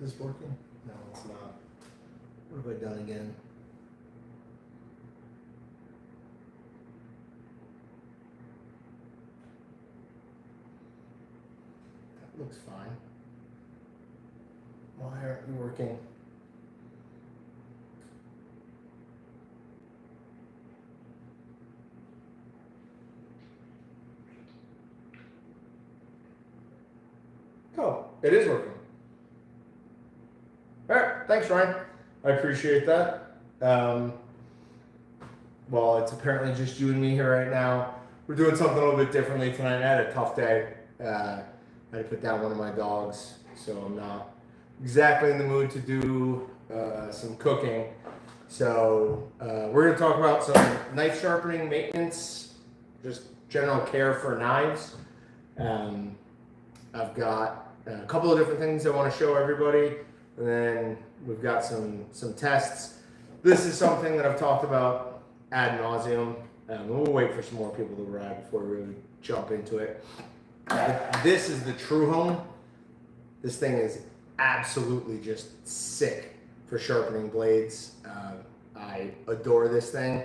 Is this working? No, it's not. What have I done again? That looks fine. Why aren't you working? Oh, it is working. All right, thanks, Ryan. I appreciate that. Well, it's apparently just you and me here right now. We're doing something a little bit differently tonight. I had a tough day. I had to put down one of my dogs, so I'm not exactly in the mood to do some cooking. So we're going to talk about some knife sharpening maintenance, just general care for knives. I've got a couple of different things I want to show everybody, and then we've got some tests. This is something that I've talked about ad nauseum. We'll wait for some more people to arrive before we really jump into it. This is the True Home. This thing is absolutely just sick for sharpening blades. I adore this thing.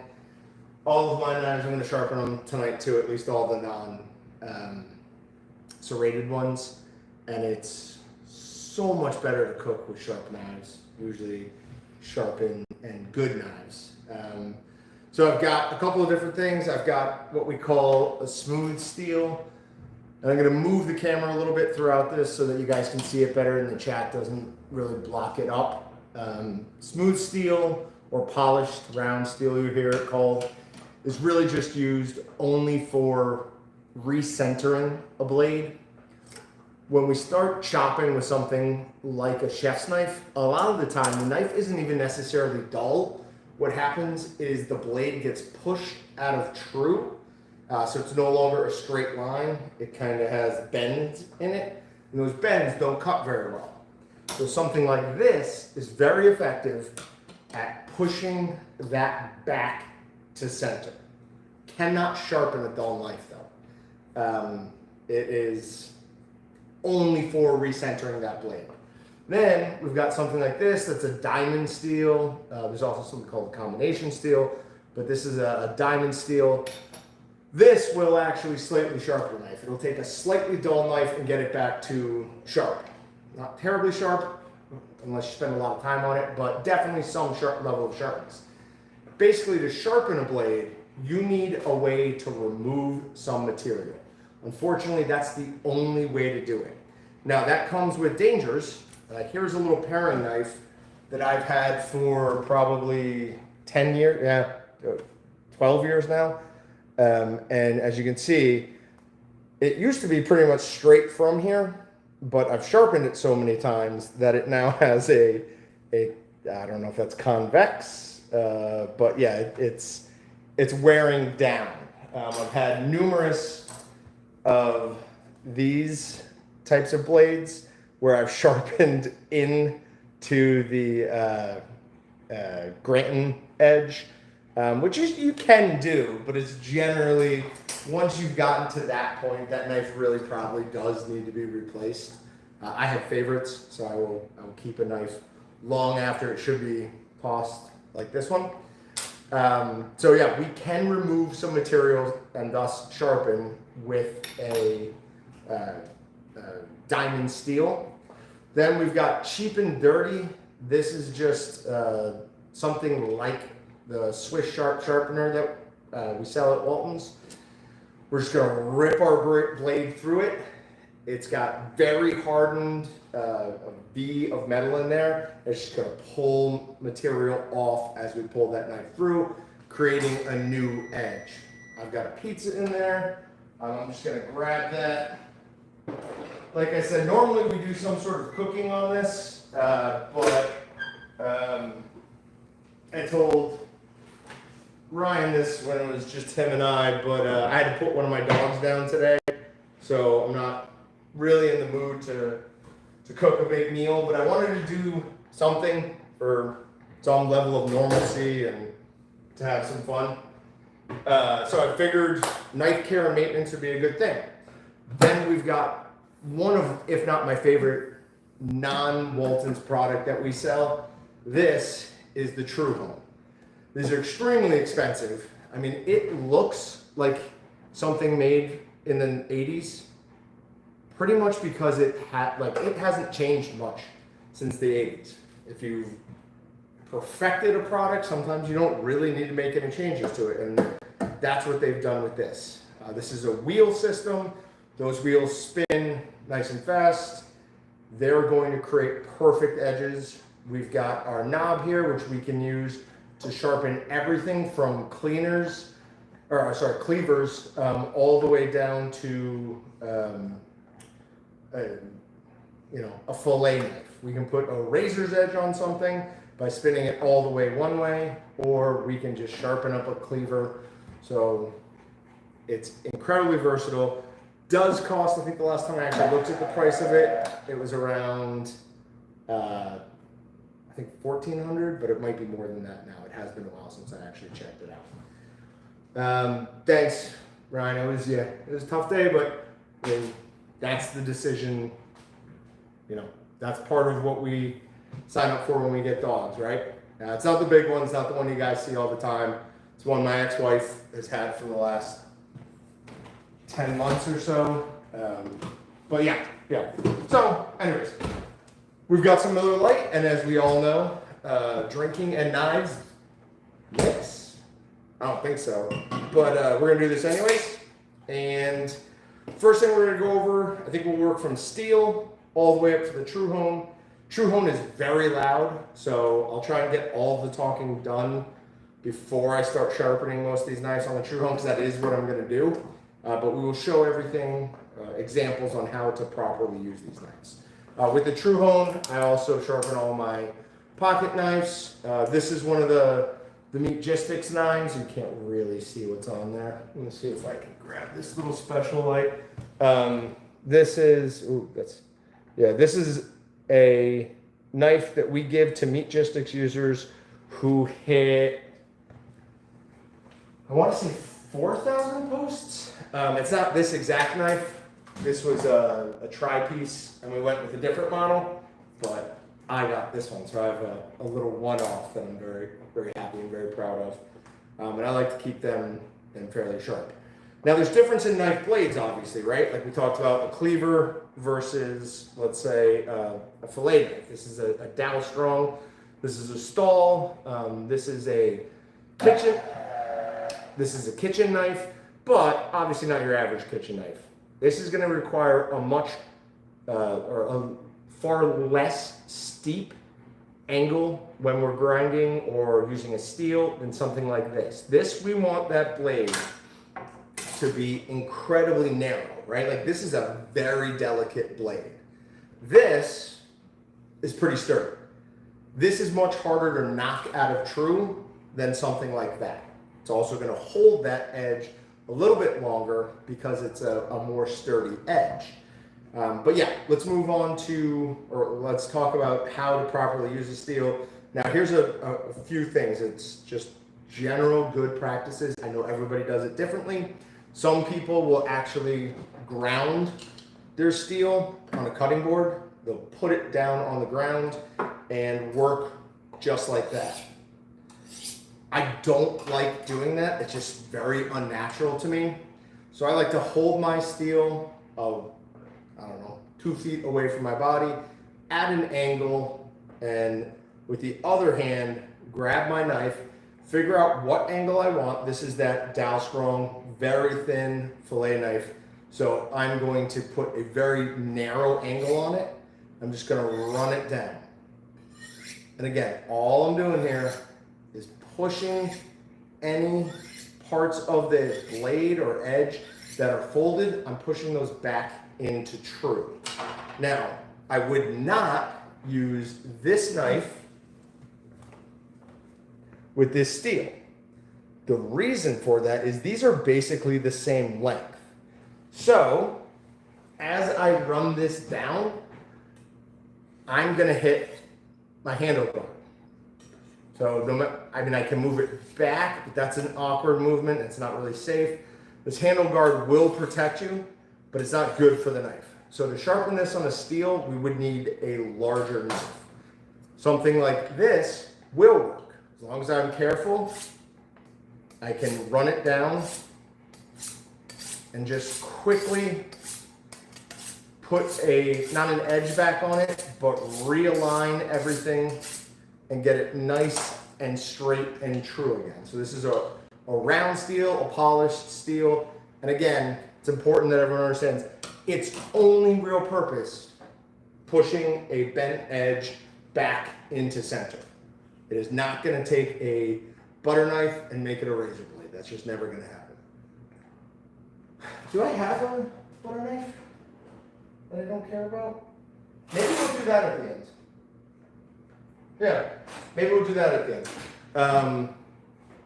All of my knives, I'm going to sharpen them tonight too, at least all the non-serrated ones. And it's so much better to cook with sharp knives, usually sharpen and good knives. So I've got a couple of different things. I've got what we call a smooth steel. And I'm going to move the camera a little bit throughout this so that you guys can see it better and the chat doesn't really block it up. Smooth steel or polished round steel, you hear it called, is really just used only for recentering a blade. When we start chopping with something like a chef's knife, a lot of the time the knife isn't even necessarily dull. What happens is the blade gets pushed out of true, so it's no longer a straight line. It kind of has bends in it, and those bends don't cut very well. So something like this is very effective at pushing that back to center. Cannot sharpen a dull knife though. It is only for recentering that blade. Then we've got something like this that's a diamond steel. There's also something called a combination steel, but this is a diamond steel. This will actually slightly sharpen a knife. It'll take a slightly dull knife and get it back to sharp. Not terribly sharp, unless you spend a lot of time on it, but definitely some sharp level of sharpness. Basically, to sharpen a blade, you need a way to remove some material. Unfortunately, that's the only way to do it. Now, that comes with dangers. Here's a little paring knife that I've had for probably 10 years, 12 years now. And as you can see, it used to be pretty much straight from here, but I've sharpened it so many times that it now has I don't know if that's convex, but yeah, it's wearing down. I've had numerous of these types of blades where I've sharpened into the Granton edge, which you can do, but it's generally, once you've gotten to that point, that knife really probably does need to be replaced. I have favorites, so I will keep a knife long after it should be tossed, like this one. So yeah, we can remove some materials and thus sharpen with a diamond steel. Then we've got cheap and dirty. This is just something like the Swiss sharpener that we sell at Walton's. We're just gonna rip our blade through it. It's got very hardened a V of metal in there. It's just gonna pull material off as we pull that knife through, creating a new edge. I've got a pizza in there. I'm just gonna grab that. Like I said, normally we do some sort of cooking on this, but I told Ryan this when it was just him and I, but I had to put one of my dogs down today, so I'm not really in the mood to cook a big meal, but I wanted to do something for some level of normalcy and to have some fun. So I figured knife care and maintenance would be a good thing. Then we've got one of, if not my favorite non-Walton's product that we sell. This is the True Home. These are extremely expensive. I mean, it looks like something made in the 80s, pretty much because it hasn't changed much since the 80s. If you've perfected a product, sometimes you don't really need to make any changes to it, and that's what they've done with this. This is a wheel system. Those wheels spin nice and fast. They're going to create perfect edges. We've got our knob here, which we can use to sharpen everything from cleavers, all the way down to a fillet knife. We can put a razor's edge on something by spinning it all the way one way, or we can just sharpen up a cleaver. So it's incredibly versatile. Does cost, I think the last time I actually looked at the price of it, it was around, I think $1,400, but it might be more than that now. It has been a while since I actually checked it out. Thanks, Ryan. It was a tough day, but I mean, that's the decision. That's part of what we sign up for when we get dogs, right? It's not the big one. It's not the one you guys see all the time. It's one my ex-wife has had for the last 10 months or so. But yeah. So anyways, we've got some Miller Lite, and as we all know, drinking and knives mix. I don't think so, but we're gonna do this anyways. And first thing we're gonna go over, I think we'll work from steel all the way up to the True Home. True Home is very loud, so I'll try and get all of the talking done before I start sharpening most of these knives on the True Home, because that is what I'm gonna do. But we will show everything, examples on how to properly use these knives. With the True Home, I also sharpen all my pocket knives. This is one of the Meatgistics knives. You can't really see what's on there. Let me see if I can grab this little special light. This is a knife that we give to Meatgistics users who hit, I want to say 4,000 posts. It's not this exact knife. This was a tri-piece, and we went with a different model, but I got this one, so I have a little one-off that I'm very, very happy and very proud of. And I like to keep them fairly sharp. Now, there's difference in knife blades, obviously, right? Like we talked about a cleaver versus, let's say, a fillet knife. This is a Dow Strong. This is a Stahl. This is a kitchen. This is a kitchen knife, but obviously not your average kitchen knife. This is going to require a far less steep angle when we're grinding or using a steel than something like this. This, we want that blade to be incredibly narrow, right? Like this is a very delicate blade. This is pretty sturdy. This is much harder to knock out of true than something like that. It's also going to hold that edge a little bit longer because it's a more sturdy edge. But yeah, let's move on let's talk about how to properly use the steel. Now here's a few things. It's just general good practices. I know everybody does it differently. Some people will actually ground their steel on a cutting board. They'll put it down on the ground and work just like that. I don't like doing that. It's just very unnatural to me. So I like to hold my steel, 2 feet away from my body, at an angle, and with the other hand, grab my knife, figure out what angle I want. This is that Dow Strong, very thin fillet knife. So I'm going to put a very narrow angle on it. I'm just gonna run it down. And again, all I'm doing here is pushing any parts of the blade or edge that are folded. I'm pushing those back into true. Now, I would not use this knife with this steel. The reason for that is these are basically the same length. So, as I run this down, I'm gonna hit my handle guard. So, I can move it back, but that's an awkward movement. It's not really safe. This handle guard will protect you, but it's not good for the knife. So to sharpen this on a steel, we would need a larger knife. Something like this will work. As long as I'm careful, I can run it down and just quickly put not an edge back on it, but realign everything and get it nice and straight and true again. So this is a round steel, a polished steel. And again, it's important that everyone understands its only real purpose, pushing a bent edge back into center. It is not going to take a butter knife and make it a razor blade. That's just never going to happen. Do I have a butter knife that I don't care about? Maybe we'll do that at the end. Yeah, maybe we'll do that at the end.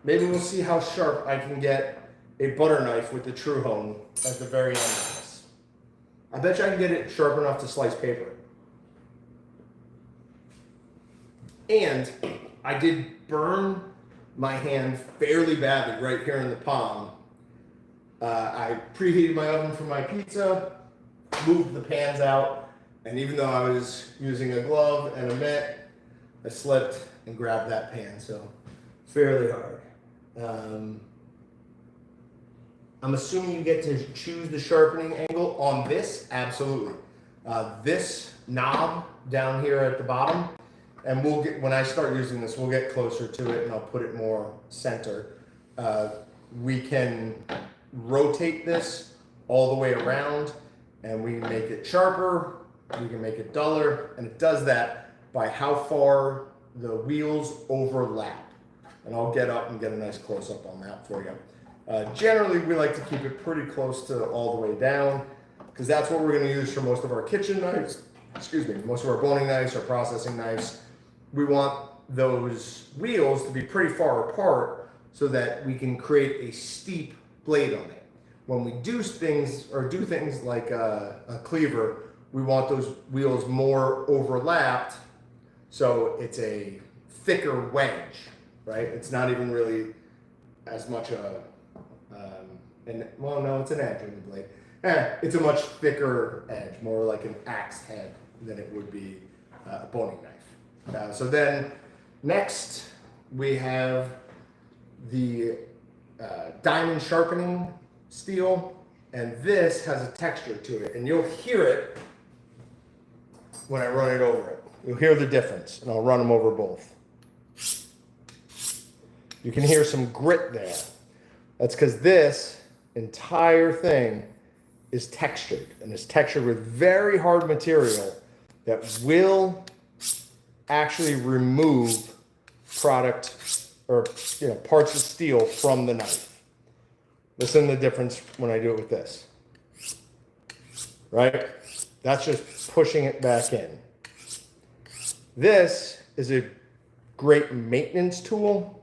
Maybe we'll see how sharp I can get a butter knife with the true hone at the very end of this. I bet you I can get it sharp enough to slice paper. And I did burn my hand fairly badly right here in the palm. I preheated my oven for my pizza, moved the pans out, and even though I was using a glove and a mitt, I slipped and grabbed that pan, so fairly hard. I'm assuming you get to choose the sharpening angle on this, absolutely. This knob down here at the bottom, and when I start using this, we'll get closer to it and I'll put it more center. We can rotate this all the way around and we can make it sharper, we can make it duller, and it does that by how far the wheels overlap. And I'll get up and get a nice close-up on that for you. Generally, we like to keep it pretty close to all the way down because that's what we're going to use for most of our kitchen knives, most of our boning knives, our processing knives. We want those wheels to be pretty far apart so that we can create a steep blade on it. When we do things like a cleaver, we want those wheels more overlapped so it's a thicker wedge, right? It's not even really as much it's an edge on the blade. It's a much thicker edge, more like an axe head than it would be a boning knife. So then next we have the diamond sharpening steel, and this has a texture to it, and you'll hear it when I run it over it. You'll hear the difference, and I'll run them over both. You can hear some grit there. That's because this entire thing is textured, and it's textured with very hard material that will actually remove product or parts of steel from the knife. Listen to the difference when I do it with this. Right? That's just pushing it back in. This is a great maintenance tool.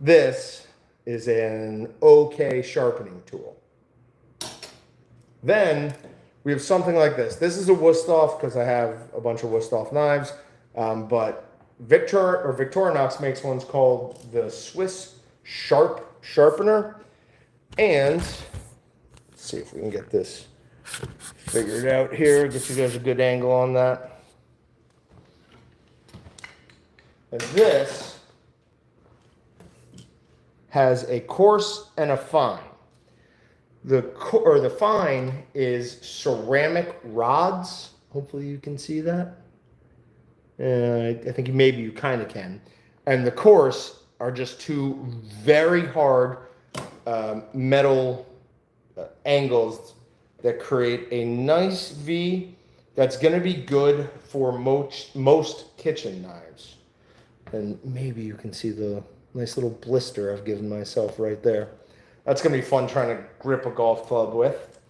This is an okay sharpening tool. Then we have something like this. This is a Wüsthof because I have a bunch of Wüsthof knives, but Victorinox makes ones called the Swiss Sharpener. And let's see if we can get this figured out here. Get you guys a good angle on that. And this has a coarse and a fine. The fine is ceramic rods. Hopefully you can see that. I think maybe you kind of can. And the coarse are just two very hard metal angles that create a nice V that's going to be good for most kitchen knives. And maybe you can see the nice little blister I've given myself right there. That's going to be fun trying to grip a golf club with.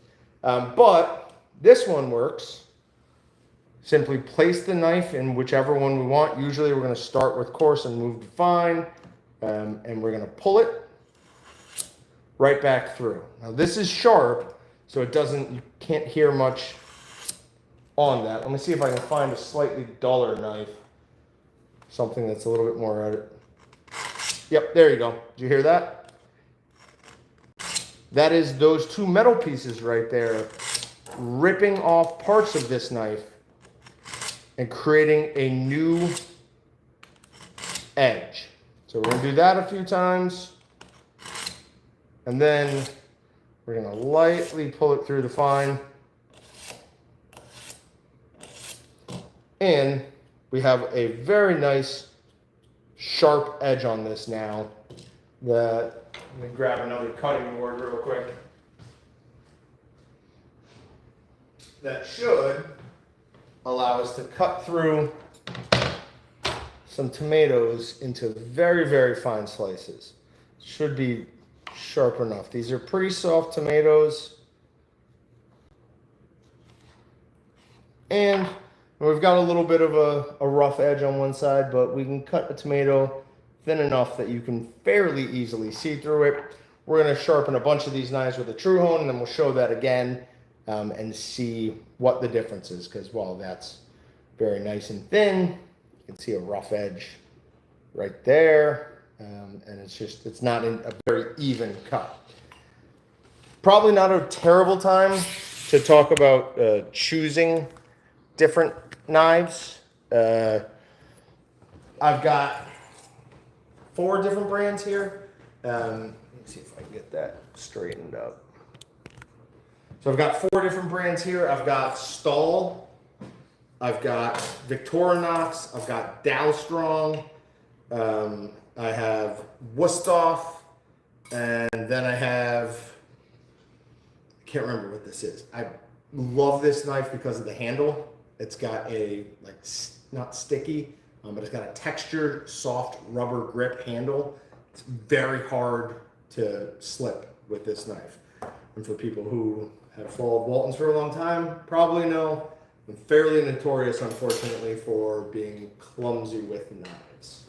But this one works. Simply place the knife in whichever one we want. Usually we're going to start with coarse and move to fine. And we're going to pull it right back through. Now this is sharp, so you can't hear much on that. Let me see if I can find a slightly duller knife. Something that's a little bit more at it. Yep, there you go. Did you hear that? That is those two metal pieces right there ripping off parts of this knife and creating a new edge. So we're going to do that a few times. And then we're going to lightly pull it through the fine. And we have a very nice sharp edge on this now. Let me grab another cutting board real quick. That should allow us to cut through some tomatoes into very, very fine slices. Should be sharp enough. These are pretty soft tomatoes. And we've got a little bit of a rough edge on one side, but we can cut the tomato thin enough that you can fairly easily see through it. We're going to sharpen a bunch of these knives with a true hone, and then we'll show that again and see what the difference is, because while that's very nice and thin, you can see a rough edge right there, and it's not a very even cut. Probably not a terrible time to talk about choosing different knives. I've got 4 different brands here. Let me see if I can get that straightened up. So I've got 4 different brands here. I've got Stahl, I've got Victorinox, I've got Dow Strong, I have Wusthof, and then I have, I can't remember what this is. I love this knife because of the handle. It's got a, like, not sticky, but it's got a textured, soft rubber grip handle. It's very hard to slip with this knife. And for people who have followed Waltons for a long time, probably know I'm fairly notorious, unfortunately, for being clumsy with knives.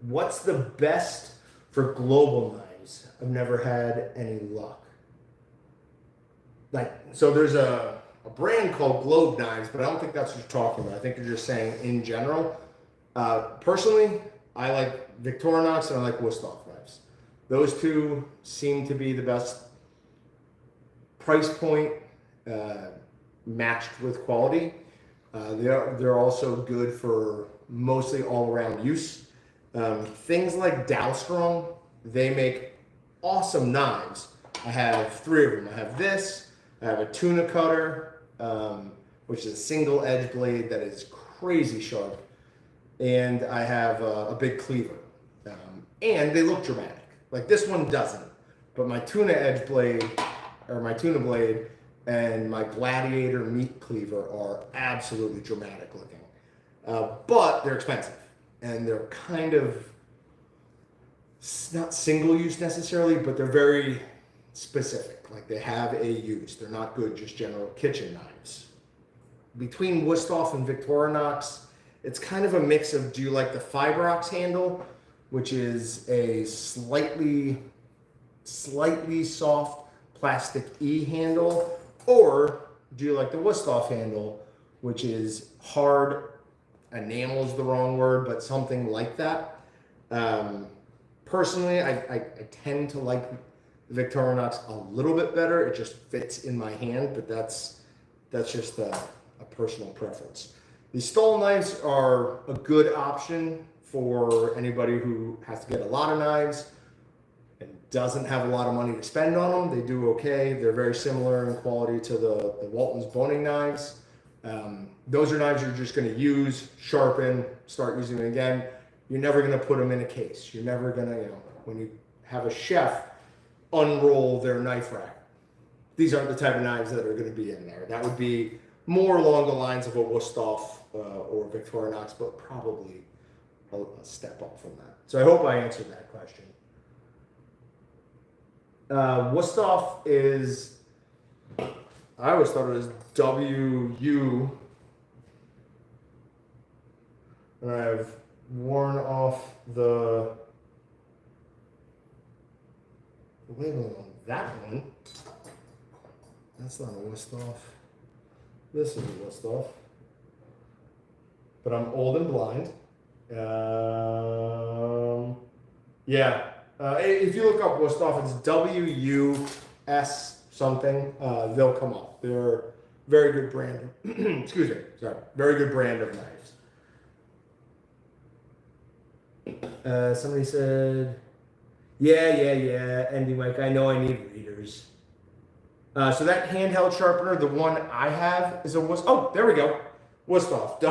What's the best for global knives? I've never had any luck. So there's a brand called Globe Knives, but I don't think that's what you're talking about. I think you're just saying in general. Personally, I like Victorinox and I like Wusthof knives. Those two seem to be the best price point matched with quality. They're also good for mostly all-around use. Things like Dow Strong, they make awesome knives. I have 3 of them. I have this. I have a tuna cutter, which is a single edge blade that is crazy sharp. And I have a big cleaver. And they look dramatic. Like this one doesn't. But my tuna edge blade, or my tuna blade, and my Gladiator meat cleaver are absolutely dramatic looking. But they're expensive. And they're kind of, not single use necessarily, but they're very specific. Like they have a use. They're not good just general kitchen knives. Between Wusthof and Victorinox, it's kind of a mix of, do you like the Fibrox handle, which is a slightly soft plastic E handle, or do you like the Wusthof handle, which is hard, enamel is the wrong word, but something like that. Personally, I tend to like Victorinox a little bit better. It just fits in my hand, but that's just a personal preference. The Stahl knives are a good option for anybody who has to get a lot of knives and doesn't have a lot of money to spend on them. They do okay. They're very similar in quality to the Walton's boning knives. Those are knives you're just going to use, sharpen, start using them again. You're never going to put them in a case. You're never going to, when you have a chef unroll their knife rack, these aren't the type of knives that are going to be in there. That would be more along the lines of a Wusthof or Victorinox, but probably a step up from that. So I hope I answered that question. Wusthof is, I always thought it was W-U, and I've worn off the labeling on that one. That's not a Wusthof. This is a Wusthof. But I'm old and blind. Yeah, If you look up Wusthof, it's WUS something. They'll come up. They're very good brand. Excuse me. Sorry. Very good brand of knives. Somebody said, yeah. Andy Mike, I know I need readers. So that handheld sharpener, the one I have is a oh, there we go. Wusthof.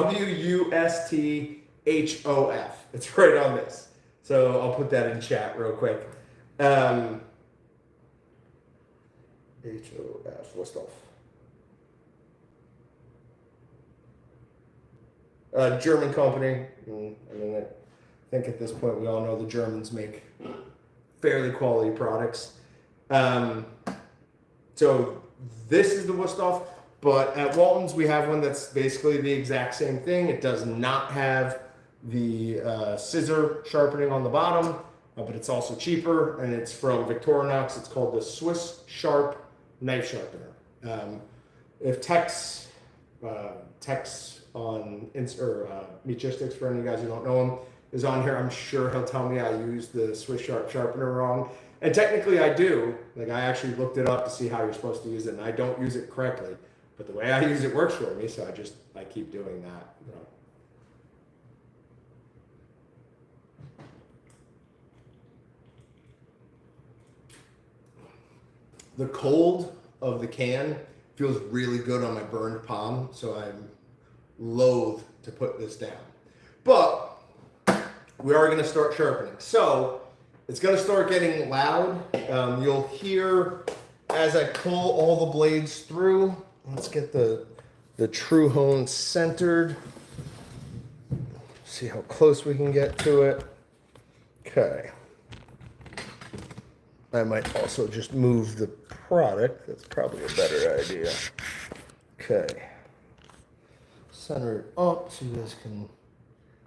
WUSTHOF. It's right on this. So I'll put that in chat real quick. HOF, Wusthof. German company. I mean, I think at this point we all know the Germans make fairly quality products. So this is the Wusthof, but at Walton's we have one that's basically the exact same thing. It does not have the scissor sharpening on the bottom, but it's also cheaper, and it's from Victorinox. It's called the Swiss Sharp Knife Sharpener. If Tex on Meatgistics, for any of you guys who don't know him, is on here, I'm sure he'll tell me I used the Swiss Sharp Sharpener wrong. And technically I do. Like, I actually looked it up to see how you're supposed to use it, and I don't use it correctly. But the way I use it works for me, so I keep doing that. You know. The cold of the can feels really good on my burned palm, so I'm loath to put this down. But we are going to start sharpening. So it's going to start getting loud. You'll hear as I pull all the blades through. Let's get the true hone centered. See how close we can get to it. Okay. I might also just move the product. That's probably a better idea. Okay. Center it up so you guys can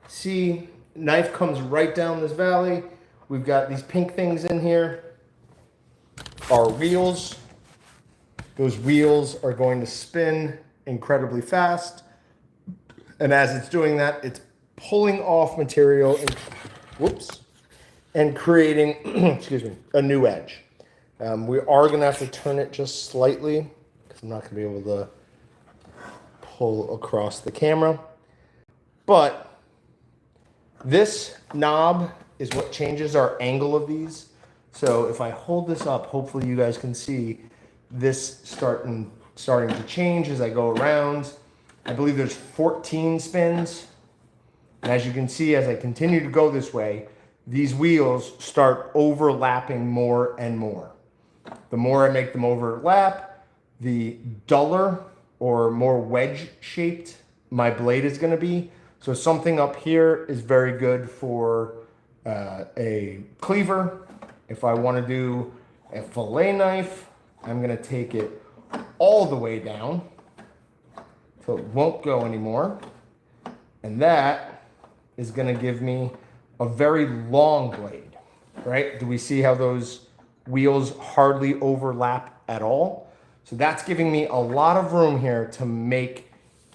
see. Knife comes right down this valley. We've got these pink things in here. Our wheels. Those wheels are going to spin incredibly fast. And as it's doing that, it's pulling off material and creating, excuse me, a new edge. We are going to have to turn it just slightly because I'm not going to be able to pull across the camera. But this knob is what changes our angle of these. So if I hold this up, hopefully you guys can see this starting to change as I go around. I believe there's 14 spins. And as you can see, as I continue to go this way, these wheels start overlapping more and more. The more I make them overlap, the duller or more wedge-shaped my blade is going to be. So something up here is very good for a cleaver. If I want to do a fillet knife, I'm going to take it all the way down so it won't go anymore. And that is going to give me a very long blade, right? Do we see how those wheels hardly overlap at all? So that's giving me a lot of room here to make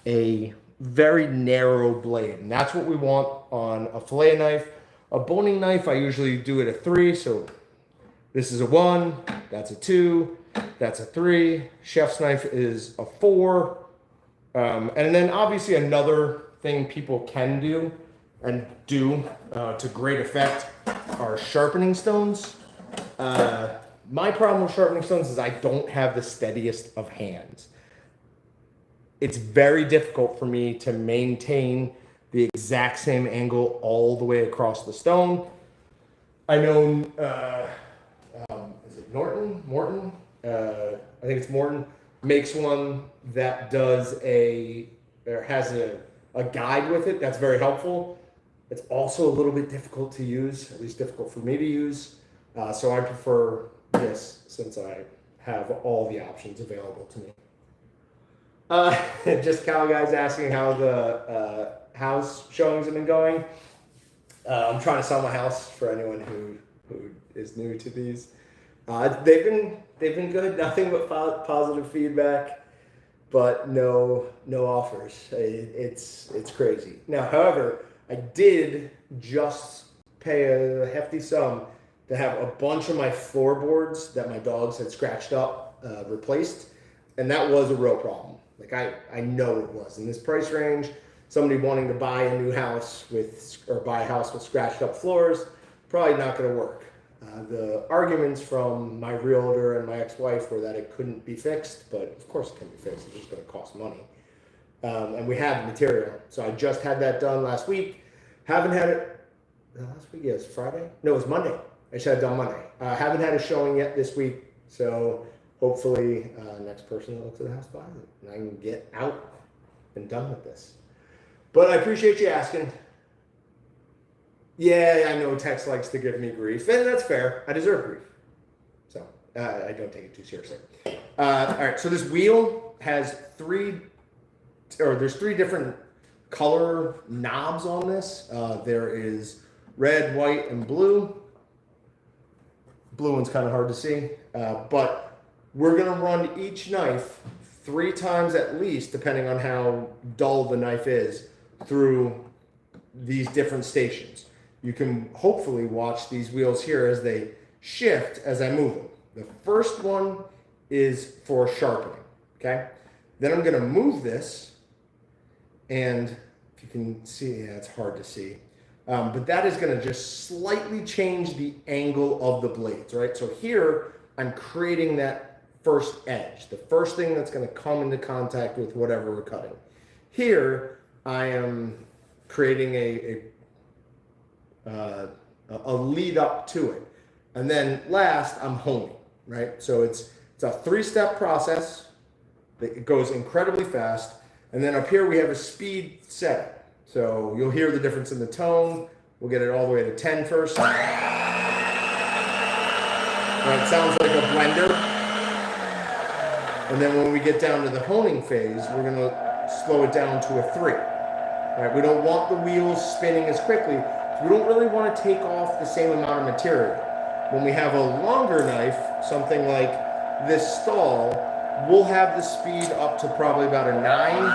a very narrow blade. And that's what we want on a fillet knife. A boning knife, I usually do it at 3. So this is a 1, that's a 2, that's a 3. Chef's knife is a 4. And then obviously another thing people can do and do to great effect are sharpening stones. My problem with sharpening stones is I don't have the steadiest of hands. It's very difficult for me to maintain the exact same angle all the way across the stone. I know, is it Morton? I think it's Morton, makes one that does has a guide with it that's very helpful. It's also a little bit difficult to use, at least difficult for me to use. So I prefer this since I have all the options available to me. Just Cal guys asking how the house showings have been going. I'm trying to sell my house for anyone who is new to these. They've been good. Nothing but positive feedback, but no offers. It's crazy. Now, however, I did just pay a hefty sum to have a bunch of my floorboards that my dogs had scratched up replaced, and that was a real problem. Like I know it was in this price range. Somebody wanting to buy a new house or buy a house with scratched up floors, probably not going to work. The arguments from my realtor and my ex-wife were that it couldn't be fixed, but of course it can be fixed. It's just going to cost money. And we have the material. So I just had that done last week. Haven't had it last week. Yeah, it was Friday. No, it was Monday. I should have done Monday. Haven't had a showing yet this week. So hopefully next person that looks at the house buys it, and I can get out and done with this. But I appreciate you asking. Yeah, I know Tex likes to give me grief, and that's fair. I deserve grief. So I don't take it too seriously. All right, so this wheel has there's three different color knobs on this. There is red, white, and blue. Blue one's kind of hard to see, but we're gonna run each knife 3 times at least, depending on how dull the knife is, through these different stations. You can hopefully watch these wheels here as they shift as I move them. The first one is for sharpening, okay? Then I'm gonna move this, and if you can see, yeah, it's hard to see, but that is gonna just slightly change the angle of the blades, right? So here, I'm creating that first edge, the first thing that's gonna come into contact with whatever we're cutting. Here, I am creating a lead up to it. And then last, I'm honing, right? So it's a 3-step process. It goes incredibly fast. And then up here, we have a speed setting. So you'll hear the difference in the tone. We'll get it all the way to 10 first. Right, it sounds like a blender. And then when we get down to the honing phase, we're gonna slow it down to a 3. Right, we don't want the wheels spinning as quickly. We don't really want to take off the same amount of material. When we have a longer knife, something like this stall, we'll have the speed up to probably about a 9.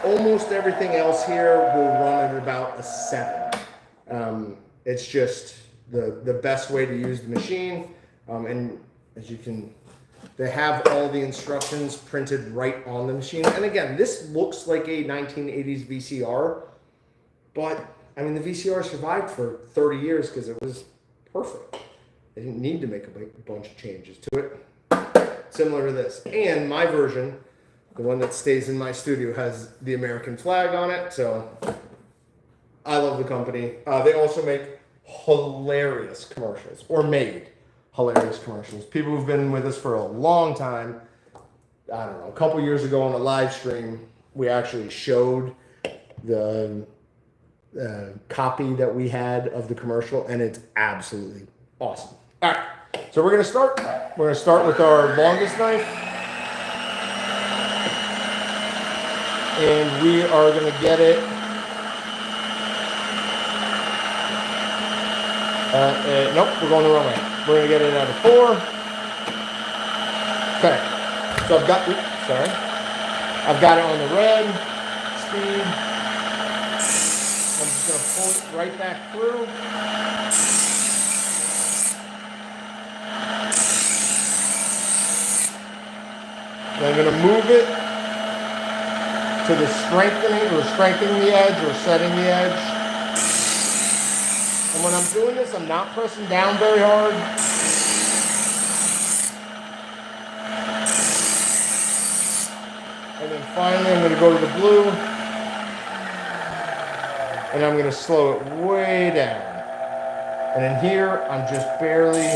Almost everything else here will run at about a 7. It's just the best way to use the machine. And as you can, they have all the instructions printed right on the machine. And again, this looks like a 1980s VCR, but I mean, the VCR survived for 30 years because it was perfect. They didn't need to make a bunch of changes to it. Similar to this. And my version, the one that stays in my studio, has the American flag on it. So I love the company. They also make hilarious commercials, or made hilarious commercials. People who've been with us for a long time. I don't know, a couple years ago on a live stream, we actually showed the copy that we had of the commercial, and it's absolutely awesome. All right, so we're gonna start. We're gonna start with our longest knife, and we are gonna get it. Nope, we're going the wrong way. We're gonna get it at a 4. Okay, so I've got it on the red speed. I'm just going to pull it right back through. Then I'm going to move it to the strengthening the edge or setting the edge. And when I'm doing this, I'm not pressing down very hard. And then finally, I'm going to go to the blue. And I'm going to slow it way down. And in here, I'm just barely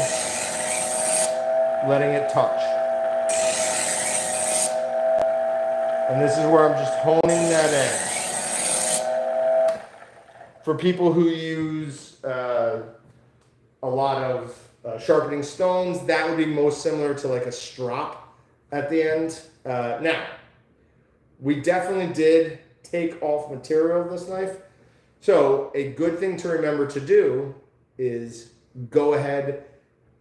letting it touch. And this is where I'm just honing that edge. For people who use a lot of sharpening stones, that would be most similar to like a strop at the end. Now, we definitely did take off material of this knife. So a good thing to remember to do is go ahead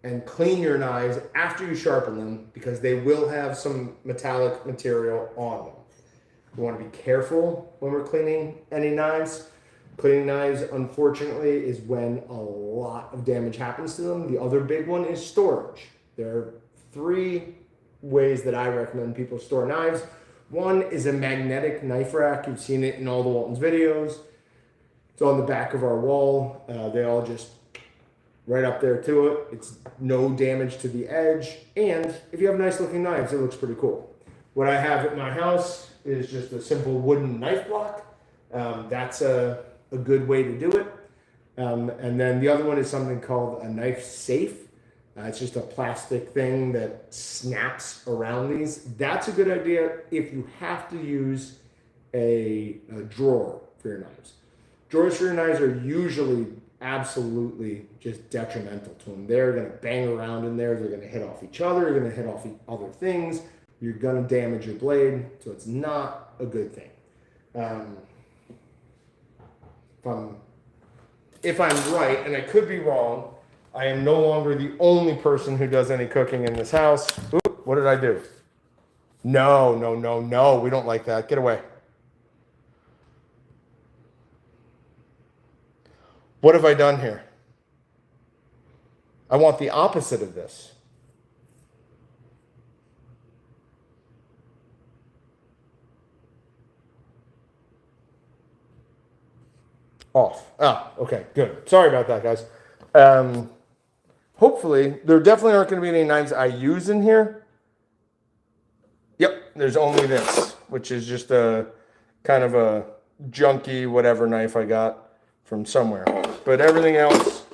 and clean your knives after you sharpen them, because they will have some metallic material on them. We want to be careful when we're cleaning any knives. Cleaning knives, unfortunately, is when a lot of damage happens to them. The other big one is storage. There are 3 ways that I recommend people store knives. One is a magnetic knife rack. You've seen it in all the Walton's videos. It's on the back of our wall. They all just right up there to it. It's no damage to the edge. And if you have nice looking knives, it looks pretty cool. What I have at my house is just a simple wooden knife block. That's a good way to do it. And then the other one is something called a knife safe. It's just a plastic thing that snaps around these. That's a good idea if you have to use a drawer for your knives. Drawers for your knives are usually absolutely just detrimental to them. They're going to bang around in there. They're going to hit off each other. They're going to hit off other things. You're going to damage your blade. So it's not a good thing. If I'm right, and I could be wrong, I am no longer the only person who does any cooking in this house. Ooh, what did I do? No, no, no, no. We don't like that. Get away. What have I done here? I want the opposite of this. Off. Ah, okay, good. Sorry about that, guys. Hopefully, there definitely aren't going to be any knives I use in here. Yep, there's only this, which is just a kind of a junky whatever knife I got from somewhere. But everything else,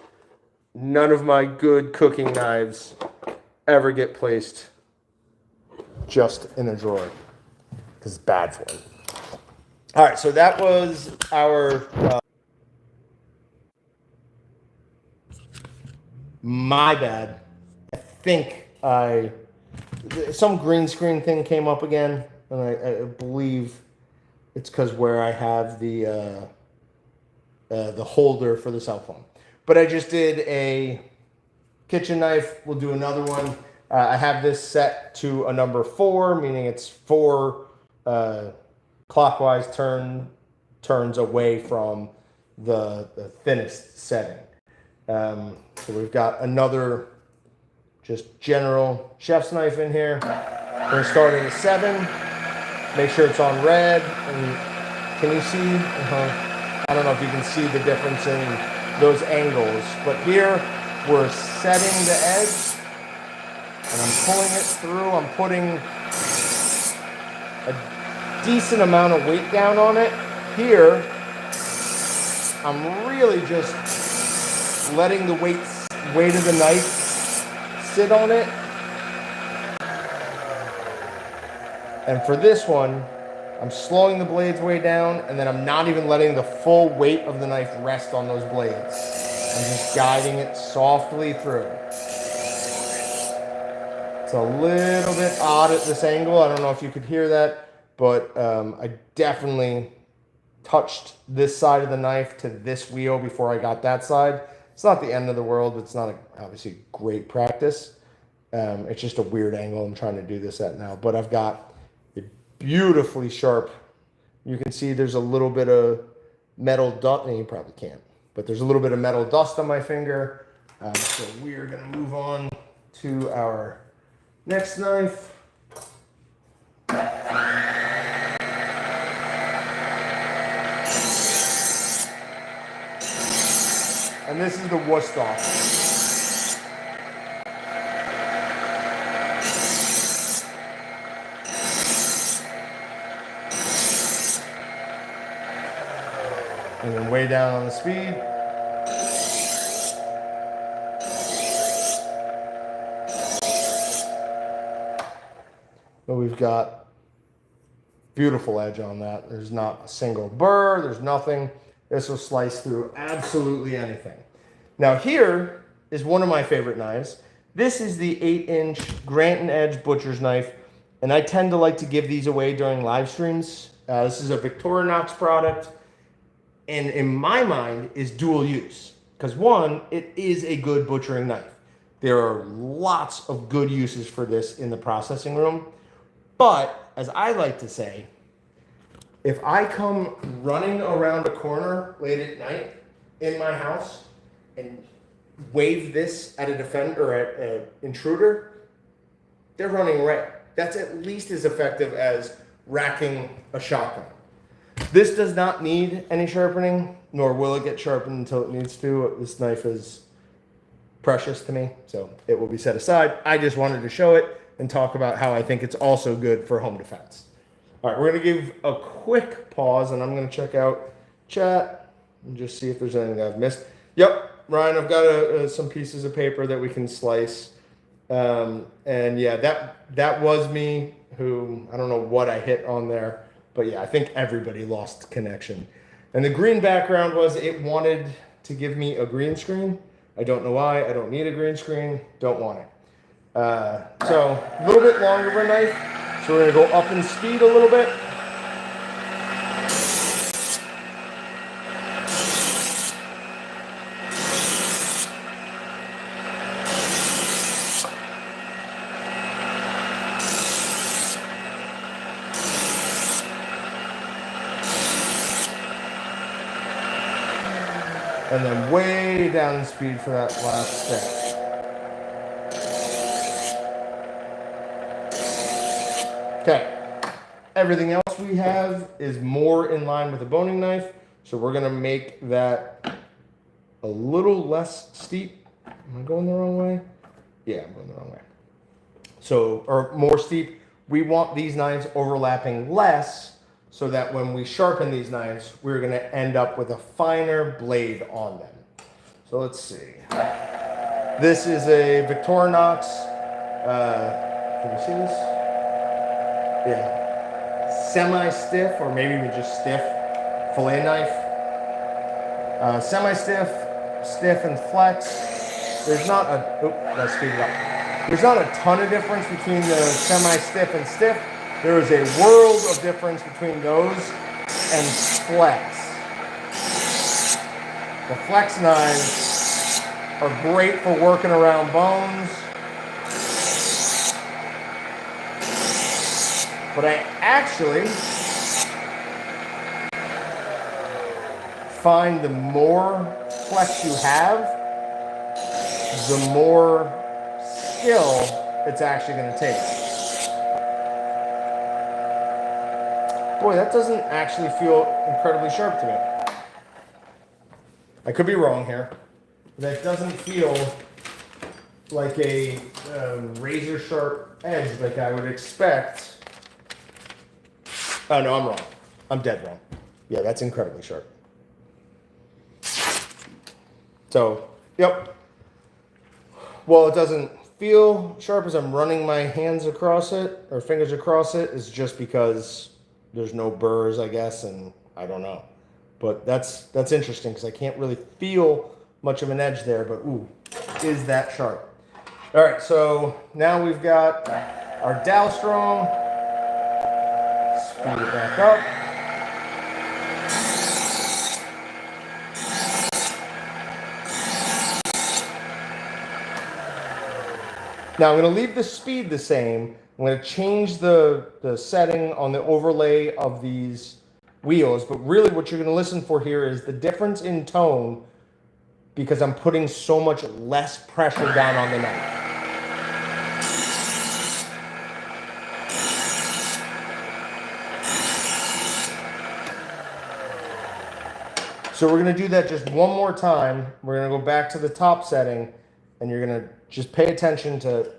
none of my good cooking knives ever get placed just in a drawer because it's bad for them. All right, so that was our... My bad. I think some green screen thing came up again, and I believe it's because where I have the holder for the cell phone. But I just did a kitchen knife. We'll do another one. I have this set to a number 4, meaning it's 4 clockwise turns away from the thinnest setting. So we've got another just general chef's knife in here. We're going to start at a 7. Make sure it's on red. And can you see? I don't know if you can see the difference in those angles. But here we're setting the edge. And I'm pulling it through. I'm putting a decent amount of weight down on it. Here, I'm really just letting the weight of the knife sit on it. And for this one, I'm slowing the blades way down, and then I'm not even letting the full weight of the knife rest on those blades. I'm just guiding it softly through. It's a little bit odd at this angle. I don't know if you could hear that, but I definitely touched this side of the knife to this wheel before I got that side. It's not the end of the world. It's not obviously great practice. It's just a weird angle I'm trying to do this at now. But I've got it beautifully sharp. You can see there's a little bit of metal dust. And you probably can't. But there's a little bit of metal dust on my finger. So we're going to move on to our next knife. And this is the Wusthof. And then way down on the speed. But we've got beautiful edge on that. There's not a single burr. There's nothing. This will slice through absolutely anything. Now here is one of my favorite knives. This is the 8-inch Grant & Edge butcher's knife, and I tend to like to give these away during live streams. This is a Victorinox product, and in my mind is dual use. Because one, it is a good butchering knife. There are lots of good uses for this in the processing room. But, as I like to say, if I come running around a corner late at night in my house and wave this at a defender or at an intruder, they're running away. That's at least as effective as racking a shotgun. This does not need any sharpening, nor will it get sharpened until it needs to. This knife is precious to me, so it will be set aside. I just wanted to show it and talk about how I think it's also good for home defense. All right, we're going to give a quick pause, and I'm going to check out chat and just see if there's anything I've missed. Yep, Ryan, I've got some pieces of paper that we can slice. And yeah, that was me who, I don't know what I hit on there, but yeah, I think everybody lost connection. And the green background was it wanted to give me a green screen. I don't know why. I don't need a green screen. Don't want it. So a little bit longer of a knife. So we're going to go up in speed a little bit. And then way down in speed for that last step. Okay, everything else we have is more in line with a boning knife, so we're gonna make that a little less steep. Am I going the wrong way? Yeah, I'm going the wrong way. So, or more steep. We want these knives overlapping less so that when we sharpen these knives, we're gonna end up with a finer blade on them. So let's see. This is a Victorinox, can you see this? Yeah, semi-stiff or maybe even just stiff fillet knife. Semi-stiff, stiff, and flex. There's not a, let's speed it up. There's not a ton of difference between the semi-stiff and stiff. There is a world of difference between those and flex. The flex knives are great for working around bones. But I actually find the more flex you have, the more skill it's actually going to take. Boy, that doesn't actually feel incredibly sharp to me. I could be wrong here. That doesn't feel like a razor sharp edge like I would expect. Oh, no, I'm wrong. I'm dead wrong. Yeah, that's incredibly sharp. So, yep. Well, it doesn't feel sharp as I'm running my hands across it, or fingers across it, is just because there's no burrs, I guess, and I don't know. But that's interesting, because I can't really feel much of an edge there, but ooh, is that sharp. All right, so now we've got our dowel strong. Speed it back up. Now I'm going to leave the speed the same. I'm going to change the setting on the overlay of these wheels, but really what you're going to listen for here is the difference in tone because I'm putting so much less pressure down on the knife. So we're going to do that just one more time. We're going to go back to the top setting, and you're going to just pay attention to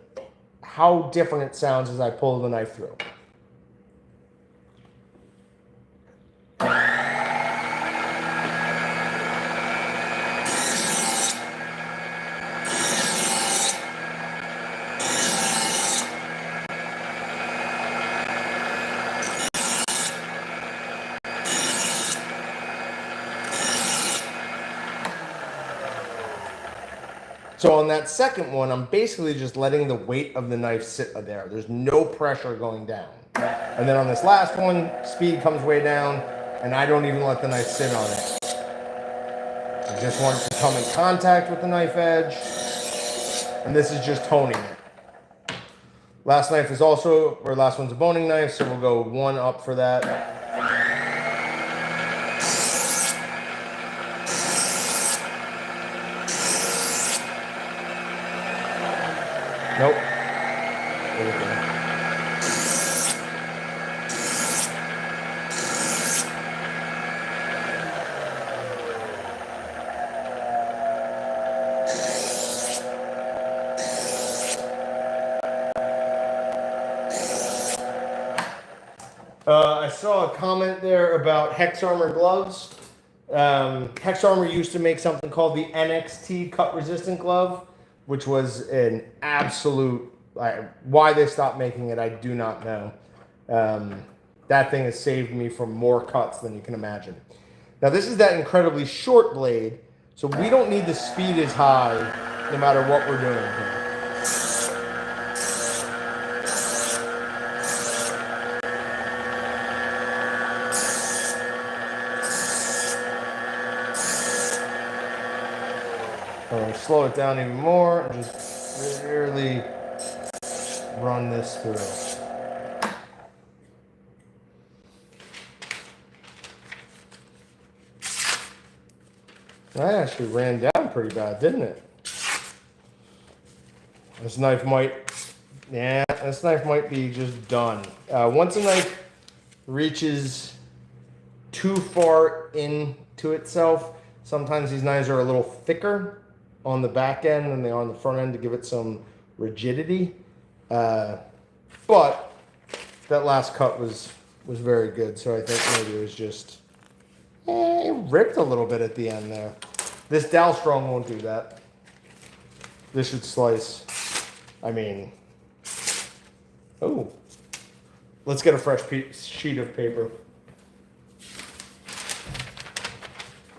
how different it sounds as I pull the knife through. So on that second one, I'm basically just letting the weight of the knife sit there. There's no pressure going down. And then on this last one, speed comes way down, and I don't even let the knife sit on it. I just want it to come in contact with the knife edge, and this is just honing it. Last one's a boning knife, so we'll go one up for that. Nope. There we go. I saw a comment there about Hex Armor gloves. Hex Armor used to make something called the NXT cut resistant glove, which was an absolute, why they stopped making it, I do not know. That thing has saved me from more cuts than you can imagine. Now this is that incredibly short blade, so we don't need the speed as high no matter what we're doing here. I'm going to slow it down even more and just really run this through. That actually ran down pretty bad, didn't it? This knife might be just done. Once a knife reaches too far into itself, sometimes these knives are a little thicker on the back end than they are on the front end to give it some rigidity. But that last cut was very good, so I think maybe it was just, it ripped a little bit at the end there. This Dowel Strong won't do that. This should slice. I mean, oh, let's get a fresh sheet of paper.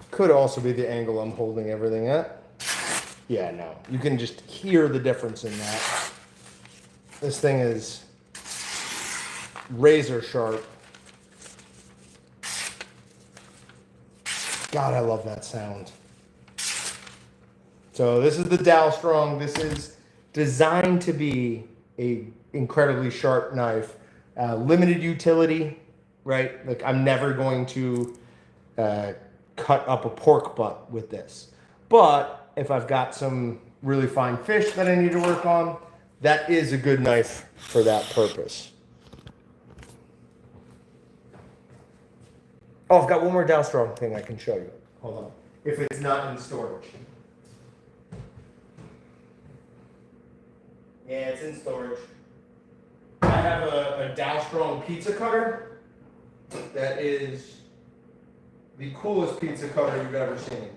Could also be the angle I'm holding everything at. Yeah, no, you can just hear the difference in that. This thing is razor sharp. God, I love that sound. So this is the Dowel Strong. This is designed to be a incredibly sharp knife. Limited utility, right? Like I'm never going to cut up a pork butt with this. But if I've got some really fine fish that I need to work on, that is a good knife for that purpose. Oh, I've got one more Dowel Strong thing I can show you. Hold on. If it's not in storage. Yeah, it's in storage. I have a Dowel Strong pizza cutter that is the coolest pizza cutter you've ever seen.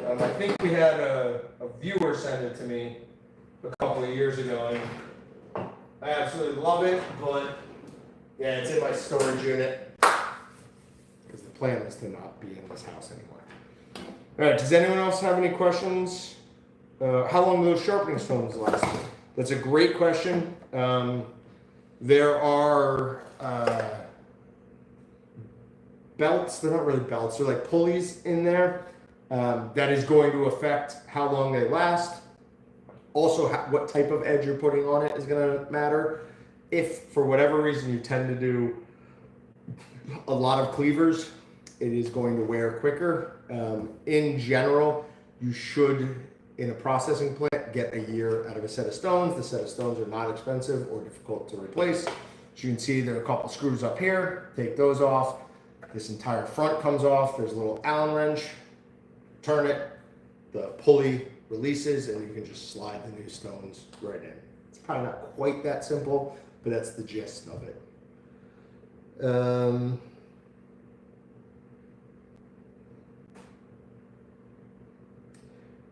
I think we had a viewer send it to me a couple of years ago, and I absolutely love it, but yeah, it's in my storage unit because the plan is to not be in this house anymore. All right, does anyone else have any questions? How long do those sharpening stones last? That's a great question. There are belts, they're not really belts, they're like pulleys in there. That is going to affect how long they last. Also, what type of edge you're putting on it is going to matter. If, for whatever reason, you tend to do a lot of cleavers, it is going to wear quicker. In general, you should, in a processing plant, get a year out of a set of stones. The set of stones are not expensive or difficult to replace. As you can see, there are a couple screws up here. Take those off. This entire front comes off. There's a little Allen wrench. Turn it, the pulley releases, and you can just slide the new stones right in. It's probably not quite that simple, but that's the gist of it. All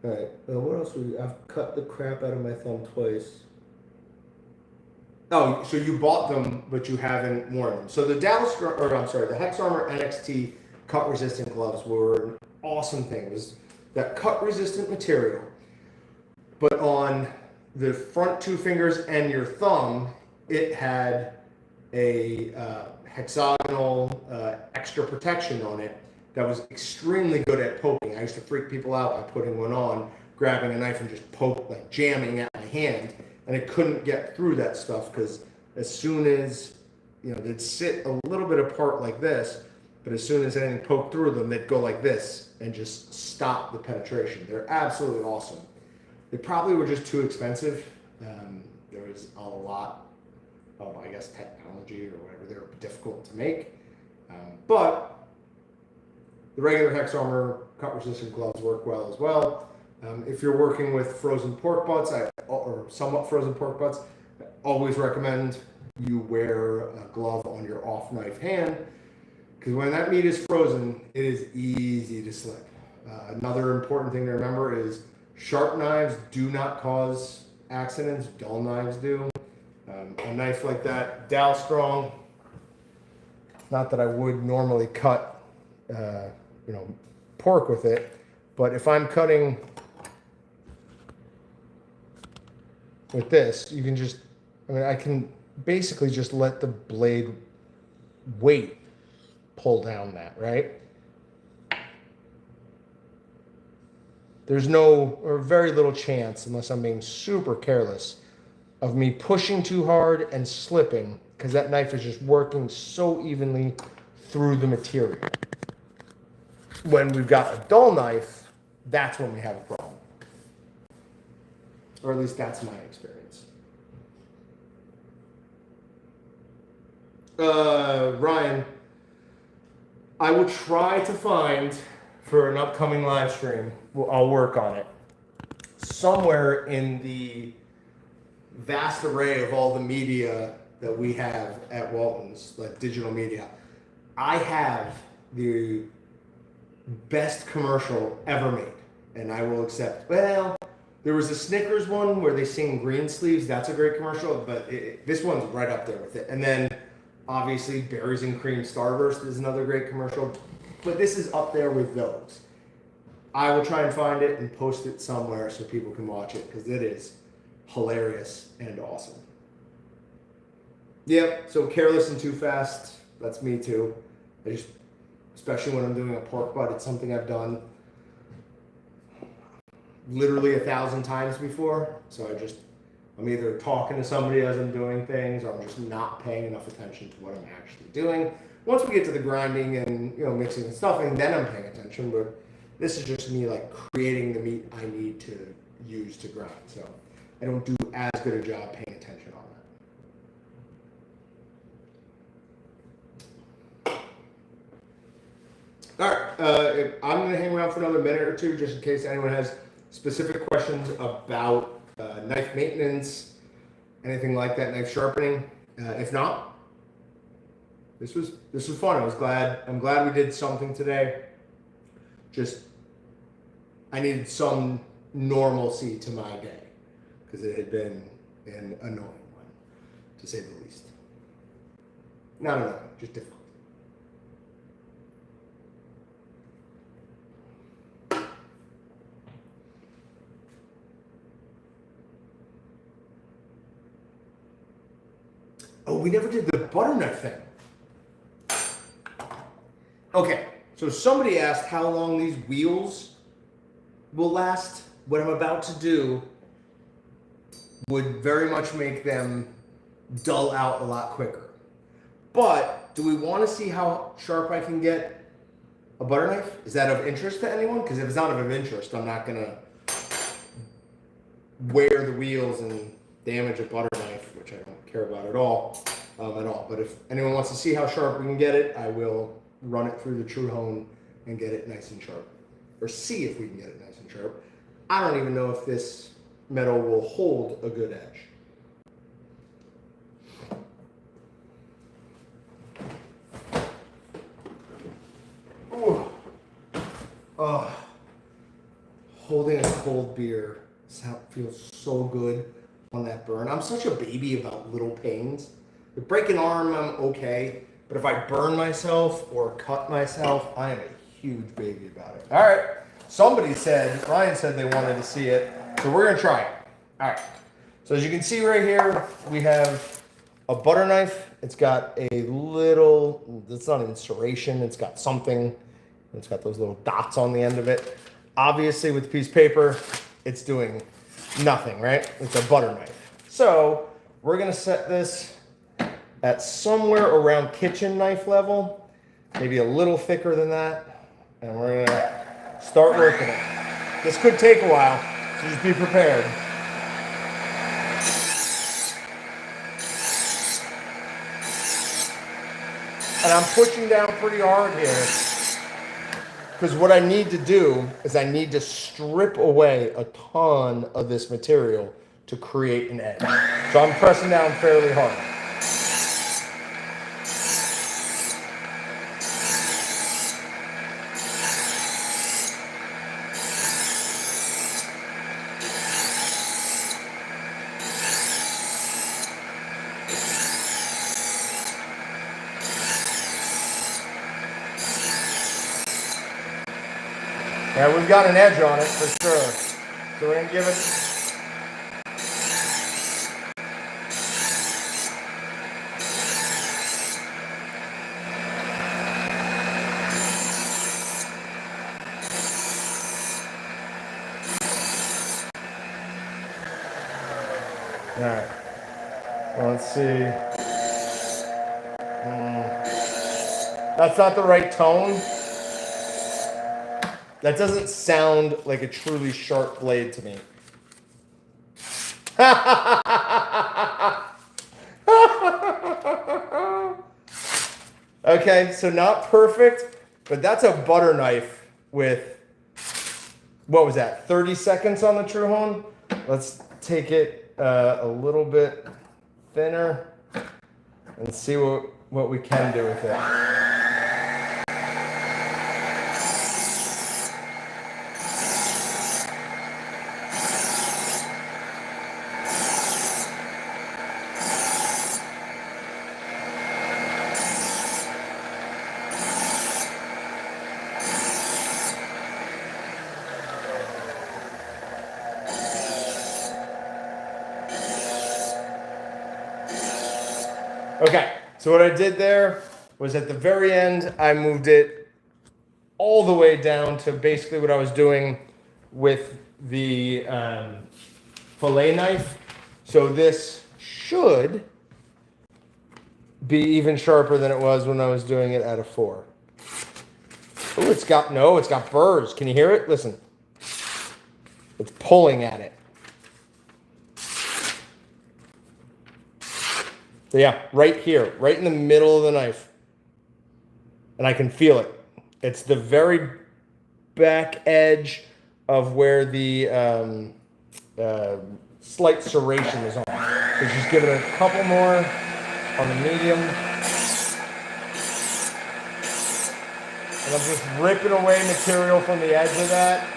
right, what else I've cut the crap out of my thumb twice. Oh, so you bought them, but you haven't worn them. So the the Hex Armor NXT cut resistant gloves were an awesome thing. It was that cut resistant material, but on the front two fingers and your thumb, it had a hexagonal extra protection on it that was extremely good at poking. I used to freak people out by putting one on, grabbing a knife and just jamming at my hand, and it couldn't get through that stuff because as soon as, they'd sit a little bit apart like this, but as soon as anything poked through them, they'd go like this and just stop the penetration. They're absolutely awesome. They probably were just too expensive. there was a lot of, I guess, technology or whatever. They were difficult to make. But the regular Hex Armor cut-resistant gloves work well as well. If you're working with frozen pork butts, or somewhat frozen pork butts, I always recommend you wear a glove on your off-knife hand, because when that meat is frozen, it is easy to slip. Another important thing to remember is sharp knives do not cause accidents, dull knives do. A knife like that, Dow Strong, not that I would normally cut pork with it, but if I'm cutting with this, you can just, I can basically just let the blade weight pull down that, right? There's no, or very little chance, unless I'm being super careless, of me pushing too hard and slipping, because that knife is just working so evenly through the material. When we've got a dull knife, that's when we have a problem. Or at least that's my experience. Ryan, I will try to find, for an upcoming live stream, I'll work on it, somewhere in the vast array of all the media that we have at Walton's, like digital media, I have the best commercial ever made, and I will accept. Well, there was a Snickers one where they sing Green Sleeves. That's a great commercial, but this one's right up there with it. And then obviously Berries and Cream Starburst is another great commercial, but this is up there with those. I will try and find it and post it somewhere so people can watch it, because it is hilarious and awesome. Yep, so careless and too fast, that's me too. Especially when I'm doing a pork butt, it's something I've done literally 1,000 times before. So I'm either talking to somebody as I'm doing things, or I'm just not paying enough attention to what I'm actually doing. Once we get to the grinding and mixing and stuffing, then I'm paying attention. But this is just me like creating the meat I need to use to grind. So I don't do as good a job paying attention on that. All right, I'm going to hang around for another minute or two just in case anyone has specific questions about knife maintenance, anything like that, knife sharpening. If not, this was fun. I'm glad we did something today. I needed some normalcy to my day, because it had been an annoying one, to say the least. Not annoying, just difficult. Oh, we never did the butter knife thing. Okay, so somebody asked how long these wheels will last. What I'm about to do would very much make them dull out a lot quicker. But do we want to see how sharp I can get a butter knife? Is that of interest to anyone? Because if it's not of interest, I'm not going to wear the wheels and damage a butter knife, which I don't care about at all. But if anyone wants to see how sharp we can get it, I will run it through the True Hone and get it nice and sharp. Or see if we can get it nice and sharp. I don't even know if this metal will hold a good edge. Ooh. Holding a cold beer feels so good on that burn. I'm such a baby about little pains. If break an arm, I'm okay. But if I burn myself or cut myself, I am a huge baby about it. All right. Ryan said they wanted to see it. So we're going to try it. All right. So as you can see right here, we have a butter knife. It's got a little, it's not an serration. It's got something. It's got those little dots on the end of it. Obviously with the piece of paper, it's doing nothing, right? It's a butter knife. So we're going to set this at somewhere around kitchen knife level, maybe a little thicker than that. And we're going to start working it. This could take a while, so just be prepared. And I'm pushing down pretty hard here because what I need to do is I need to strip away a ton of this material to create an edge. So I'm pressing down fairly hard. Yeah, we've got an edge on it for sure. So we're gonna give it. All right. Well, let's see. That's not the right tone. That doesn't sound like a truly sharp blade to me. Okay, so not perfect, but that's a butter knife with, what was that, 30 seconds on the True Hone? Let's take it a little bit thinner and see what we can do with it. Okay, so what I did there was at the very end, I moved it all the way down to basically what I was doing with the fillet knife. So this should be even sharper than it was when I was doing it at a 4. Oh, it's got burrs. Can you hear it? Listen. It's pulling at it. So yeah, right here, right in the middle of the knife. And I can feel it. It's the very back edge of where the slight serration is on. So just give it a couple more on the medium. And I'm just ripping away material from the edge of that.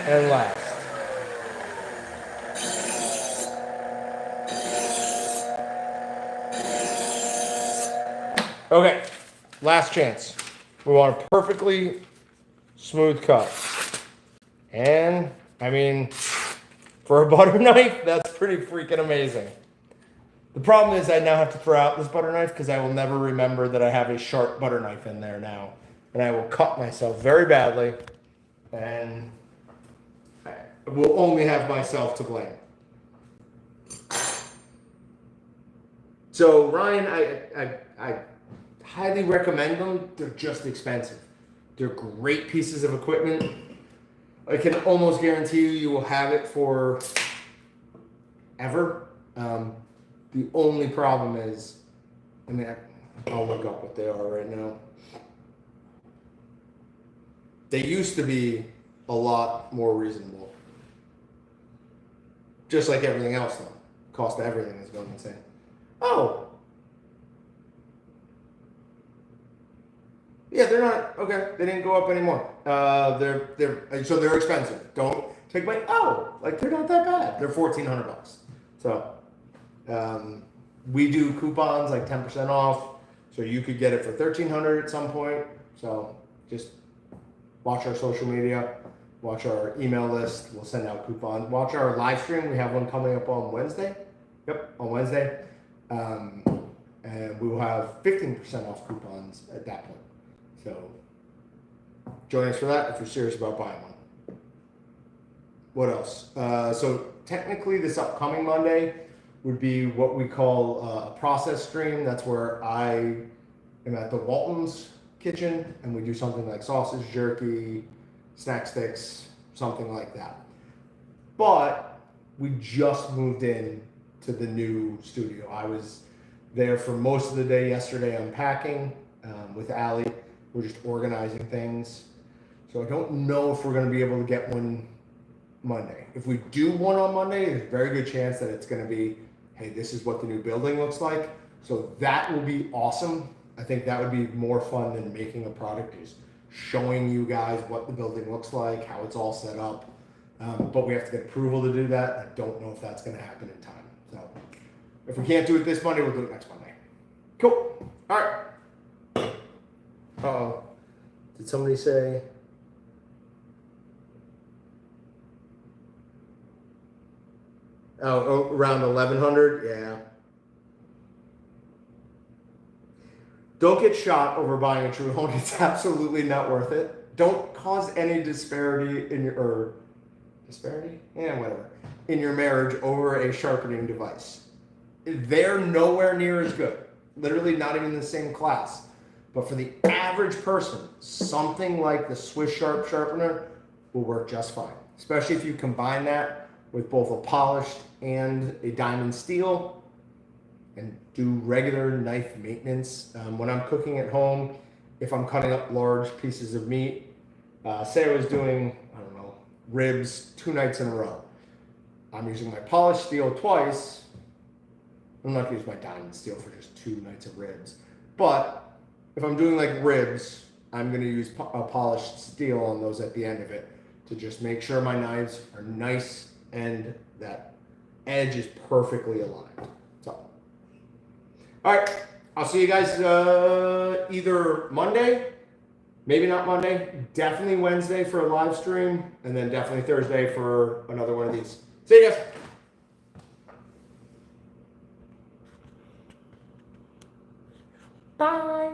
And last. Okay, last chance. We want a perfectly smooth cut. And, I mean, for a butter knife, that's pretty freaking amazing. The problem is I now have to throw out this butter knife because I will never remember that I have a sharp butter knife in there now. And I will cut myself very badly. And I will only have myself to blame. So Ryan, I highly recommend them. They're just expensive. They're great pieces of equipment. I can almost guarantee you will have it for ever. The only problem is, I mean, I'll look up what they are right now. They used to be a lot more reasonable. Just like everything else, though. Cost of everything is going insane. Oh. Yeah, they're not, okay, they didn't go up anymore. So they're expensive. Don't take my, they're not that bad. They're $1,400. So, we do coupons, like 10% off. So you could get it for $1,300 at some point. So just watch our social media, watch our email list. We'll send out coupons. Watch our live stream. We have one coming up on Wednesday. Yep, on Wednesday. And we will have 15% off coupons at that point. So join us for that if you're serious about buying one. What else? So technically this upcoming Monday, would be what we call a process stream. That's where I am at the Walton's kitchen, and we do something like sausage, jerky, snack sticks, something like that. But we just moved in to the new studio. I was there for most of the day yesterday unpacking with Allie. We're just organizing things. So I don't know if we're going to be able to get one Monday. If we do one on Monday, there's a very good chance that it's going to be, hey, this is what the new building looks like. So that will be awesome. I think that would be more fun than making a product, is showing you guys what the building looks like, how it's all set up. But we have to get approval to do that. I don't know if that's going to happen in time. So if we can't do it this Monday, we'll do it next Monday. Cool. All right. Uh-oh. Did somebody say? Oh, around 1100? Yeah. Don't get shot over buying a true home. It's absolutely not worth it. Don't cause any disparity in your, disparity? Yeah, whatever. In your marriage over a sharpening device. They're nowhere near as good. Literally not even in the same class. But for the average person, something like the Swiss Sharp sharpener will work just fine. Especially if you combine that with both a polished and a diamond steel and do regular knife maintenance. When I'm cooking at home, if I'm cutting up large pieces of meat, say I was doing, I don't know, ribs 2 nights in a row. I'm using my polished steel twice. I'm not gonna use my diamond steel for just 2 nights of ribs. But if I'm doing like ribs, I'm gonna use a polished steel on those at the end of it to just make sure my knives are nice and that edge is perfectly aligned. So, all right, I'll see you guys either Monday, maybe not Monday, definitely Wednesday for a live stream, and then definitely Thursday for another one of these. See you guys. Bye.